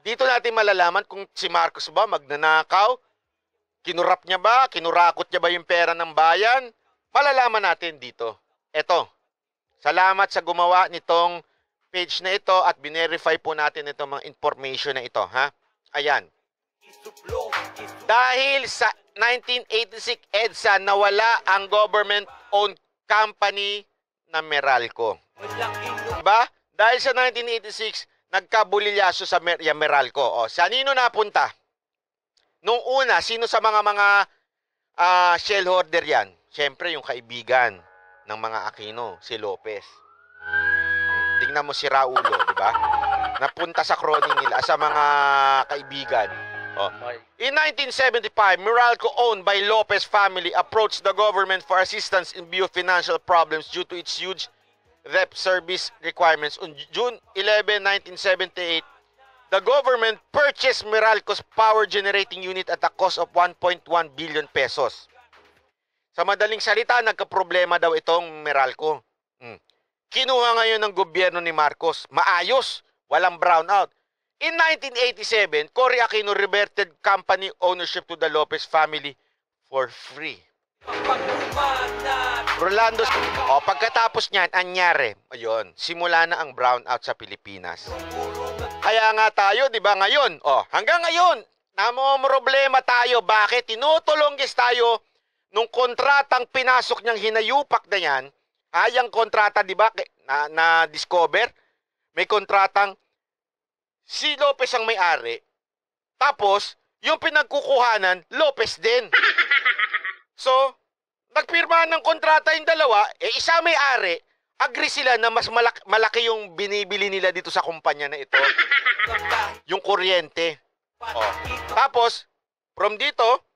Dito natin malalaman kung si Marcos ba magnanakaw, kinurap niya ba, kinurakot niya ba yung pera ng bayan? Malalaman natin dito. Eto, salamat sa gumawa nitong page na ito at binerify po natin itong mga information na ito, ha? Ayan. Dahil sa 1986 EDSA nawala ang government-owned company na Meralco. Diba? Dahil sa 1986, nagkabulilyaso sa Meralco. O, sa nino napunta? Nung una, sino sa mga shareholder yan? Siyempre, yung kaibigan ng mga Aquino, si Lopez. Tingnan mo si Raulo, di ba? Napunta sa crony nila, sa mga kaibigan. Oh. In 1975, Meralco, owned by Lopez family, approached the government for assistance in view of financial problems due to its huge debt service requirements. On June 11, 1978, the government purchased Meralco's power generating unit at a cost of 1.1 billion pesos. Sa madaling salita, nagkaproblema daw itong Meralco. Kinuha ngayon ng gobyerno ni Marcos. Maayos, walang brownout. In 1987, Cory Aquino reverted company ownership to the Lopez family for free. Rolando, pagkatapos niyan, anyari, ayun, simula na ang brownout sa Pilipinas. Kaya nga tayo, di ba ngayon, hanggang ngayon, namomroblema tayo. Bakit? Tinutulunggis tayo nung kontratang pinasok niyang hinayupak na yan. Yung kontrata, di ba, na discover, may kontratang si Lopez ang may-ari. Tapos, yung pinagkukuhanan, Lopez din. So, nagpirma ng kontrata yung dalawa, isa may-ari, agree sila na mas malaki yung binibili nila dito sa kumpanya na ito. Yung kuryente. Tapos, from dito,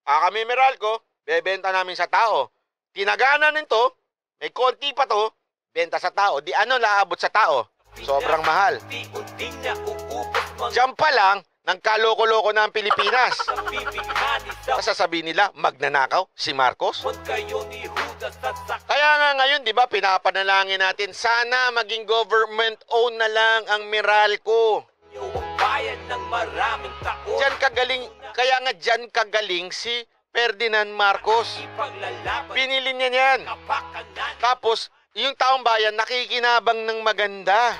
kami Meralco, bebenta namin sa tao. Tinagana nito, may konti pa to, benta sa tao. Di ano laabot sa tao? Sobrang mahal. Diyan pa lang, nang kaloko-loko na ang Pilipinas. Sasabihin nila, magnanakaw si Marcos? Kaya nga ngayon, di ba, pinapanalangin natin, sana maging government-owned na lang ang Meralco. Diyan kagaling, kaya nga diyan kagaling si Ferdinand Marcos. Pinili niya yan. Tapos, yung taong bayan nakikinabang ng maganda.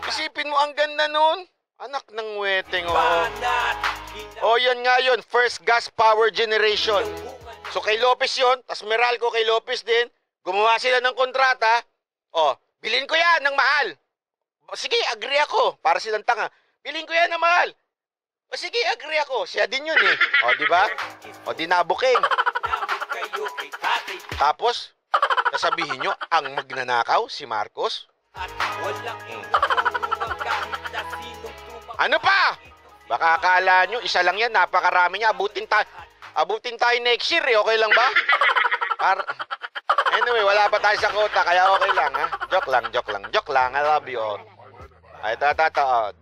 Isipin mo, ang ganda nun. Anak ng weteng, yan nga yun, first gas power generation. So kay Lopez yun, tas Meralco kay Lopez din, gumawa sila ng kontrata. Bilhin ko yan ng mahal. Sige, agree ako. Para silang tanga. Bilhin ko yan ng mahal. Sige, agree ako. Siya din yun eh. Di ba? Di nabuking. Tapos, sasabihin nyo, ang magnanakaw, si Marcos? Ano pa? Baka akala nyo, isa lang yan, napakarami niya. Abutin tayo next year eh. Okay lang ba? Anyway, wala pa tayo sa kota, kaya okay lang ha. Joke lang. I love you all.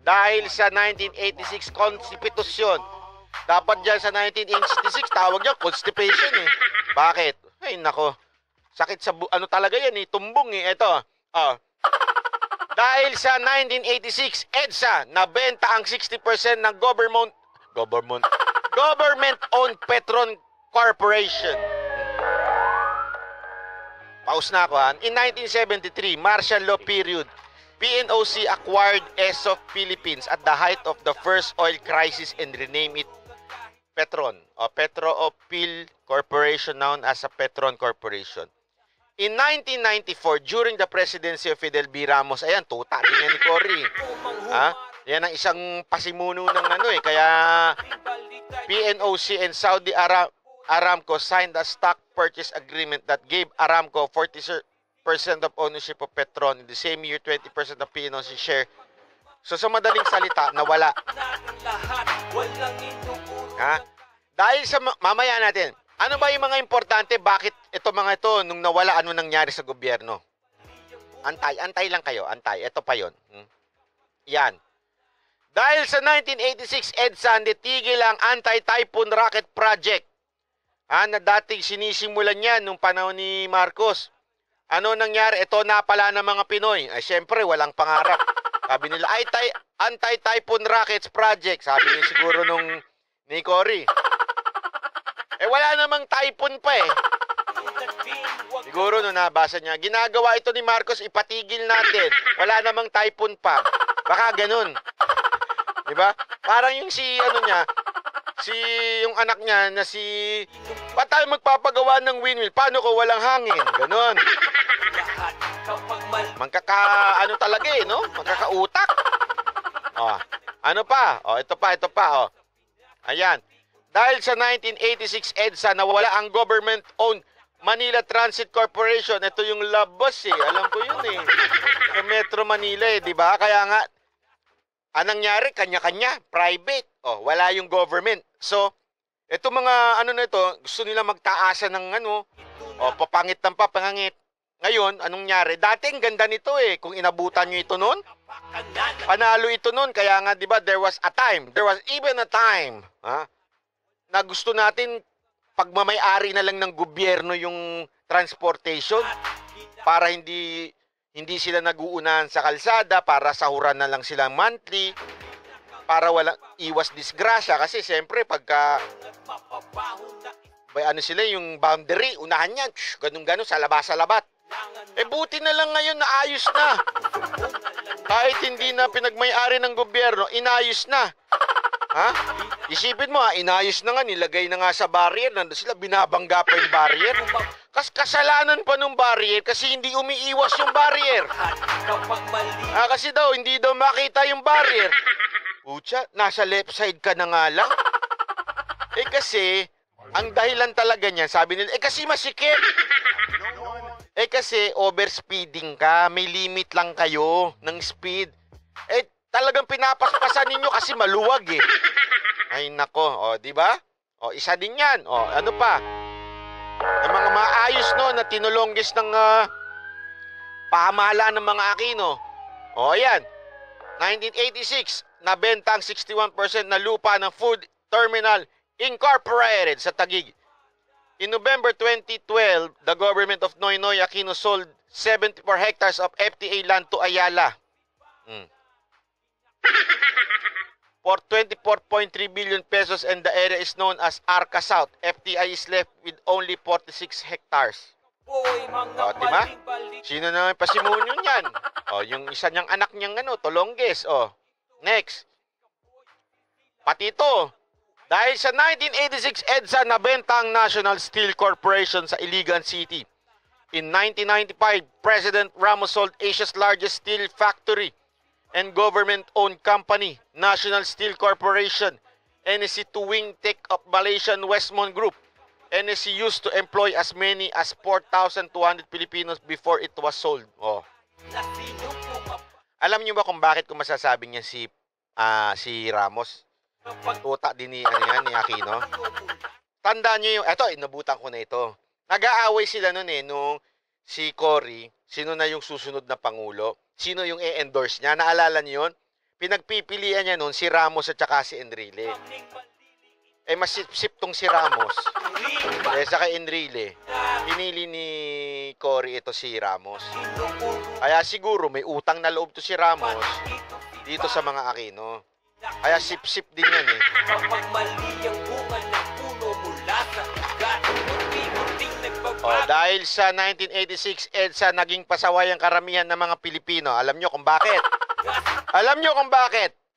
Dahil sa 1986 Konstitusyon, dapat dyan sa 1986, tawag niya constipation eh. Bakit? Ay nako, sakit sa ano talaga yan eh, tumbong eh. Ito, dahil sa 1986, EDSA, nabenta ang 60% ng government-owned Petron Corporation. Pause na ako ha. In 1973, martial law period, PNOC acquired ESOP Philippines at the height of the first oil crisis and renamed it Petron, o Petro-Oil Corporation, known as a Petron Corporation. In 1994, during the presidency of Fidel B. Ramos, ayan, tuta din yan ni Cory. Yan ang isang pasimuno ng kaya PNOC and Saudi Aramco signed a stock purchase agreement that gave Aramco 40% of ownership of Petron. In the same year, 20% of PNOC share. So sa madaling salita, nawala. Dahil sa mamaya natin, ano ba yung mga importante? Bakit mga ito, nung nawala, ano nangyari sa gobyerno? Antay lang kayo, antay. Ito pa yun. Yan. Dahil sa 1986 EDSA, nitigil ang anti-typhoon rocket project. Na dating sinisimulan niya nung panahon ni Marcos. Ano nangyari? Ito na pala ng mga Pinoy. Ay, syempre, walang pangarap. Sabi nila, anti-typhoon rockets project. Sabi niya siguro ni Cory. Wala namang typhoon pa eh. Siguro nung nabasa niya, ginagawa ito ni Marcos, ipatigil natin. Wala namang typhoon pa. Baka ganun. Diba? Parang yung yung anak niya na ba't tayo magpapagawa ng windmill? Paano ko walang hangin? Ganun. Talaga eh, no? Magkakautak. Ano pa? Ito pa. Ayan. Dahil sa 1986 EDSA nawala ang government-owned Manila Transit Corporation. Ito yung labas eh. Alam ko yun eh. Sa Metro Manila eh, di ba? Kaya nga, anong nangyari? Kanya-kanya. Private. Wala yung government. So, ito mga gusto nila magtaasan ng papangit ng papangit. Ngayon, anong nangyari? Dati ang ganda nito eh. Kung inabutan nyo ito noon, panalo ito noon. Kaya nga, di ba, there was even a time, na gusto natin pagmamay-ari na lang ng gobyerno yung transportation para hindi sila nag-uunahan sa kalsada, para sahuran na lang silang monthly, para walang iwas disgrasya. Kasi siyempre pagka sila yung boundary, unahan yan, ganun-ganun, sa labat. Buti na lang ngayon na ayos na. Kahit hindi na pinagmay-ari ng gobyerno, inayos na. Isipin mo inayos na nga, nilagay na nga sa barrier, nandun sila, binabangga pa yung barrier. Kasalanan pa nung barrier kasi hindi umiiwas yung barrier. Kasi daw, hindi daw makita yung barrier. Pucha, nasa left side ka na nga lang. Kasi, ang dahilan talaga niyan, sabi nila, kasi masikip. Kasi overspeeding ka, may limit lang kayo ng speed. Talagang pinapaspasan ninyo kasi maluwag eh. Ay nako, di ba? Isa din 'yan. Ano pa? Ang mga maayos na tinulonggis ng pamahalaan ng mga Aquino. Ayan. 1986, nabenta ang 61% na lupa ng Food Terminal Incorporated sa Taguig. In November 2012, the government of Noynoy Aquino sold 74 hectares of FTA land to Ayala. For 24.3 billion pesos, and the area is known as Arca South. FTI is left with only 46 hectares. Diba? Sino na yung pasimunyo niyan? Yung isa niyang anak niyang Tolonges. Next. Pati ito. Dahil sa 1986 EDSA nabenta ang National Steel Corporation sa Iligan City. In 1995, President Ramos sold Asia's largest steel factory and government-owned company, National Steel Corporation, NSC to Wingtech of Malaysian Westmont Group. NSC used to employ as many as 4,200 Filipinos before it was sold. Alam niyo ba kung bakit ko masasabi niya si Ramos? Tuta din ni Aquino. Tandaan niyo yung, inabutan ko na ito. Nag-aaway sila noon nung si Cory, sino na yung susunod na pangulo? Sino yung i-endorse niya? Naalala niyo yun? Pinagpipilian niya noon si Ramos at saka si Enrile. Masip-sip tong si Ramos. Sa kay Enrile, pinili ni Cory ito si Ramos. Kaya siguro may utang na loob to si Ramos dito sa mga Aquino. Kaya sip-sip din yan eh. Dahil sa 1986 EDSA naging pasaway ang karamihan ng mga Pilipino. Alam nyo kung bakit?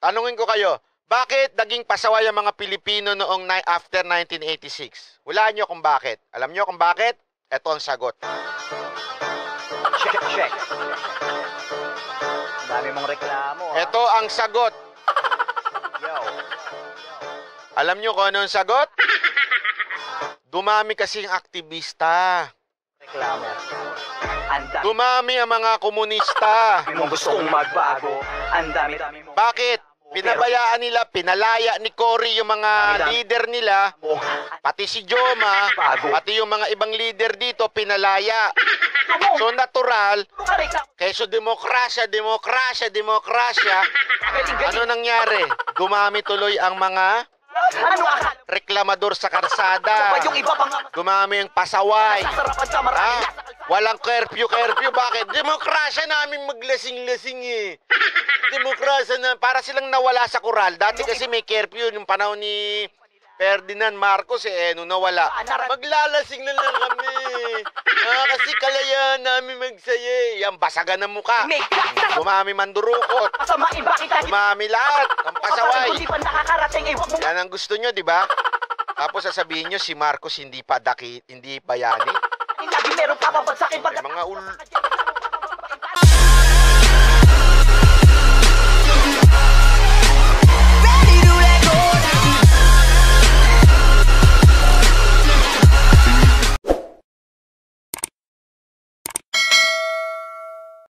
Tanungin ko kayo, bakit naging pasaway ang mga Pilipino noong after 1986? Hulaan nyo kung bakit. Alam nyo kung bakit? Ito ang sagot. Check. Dami mong reklamo. Ito ang sagot. Alam nyo kung ano ang sagot? Dumami kasing aktivista. Reklamo. Dumami ang mga komunista. Kung gusto kong magbago, ang dami-dami mo. Bakit? Pinabayaan nila, pinalaya ni Cory yung mga leader nila, pati si Joma, pati yung mga ibang leader dito, pinalaya. So natural, keso demokrasya, ano nangyari? Dumami tuloy ang mga reklamador sa karsada. Dumami ang pasaway. Walang curfew. Bakit? Demokrasya namin maglasing-lasing eh. Demokrasya na, para silang nawala sa koral. Dati kasi may curfew yung panahon ni Ferdinand Marcos eh, nung nawala. Maglalasing na lang kami. Kasi kalayaan namin magsaya. Yan, basagan ng muka. Bumami mandurukot. Bumami lahat. Ang pasaway. Yan ang gusto nyo, di ba? Tapos sasabihin nyo, si Marcos hindi bayani. May mga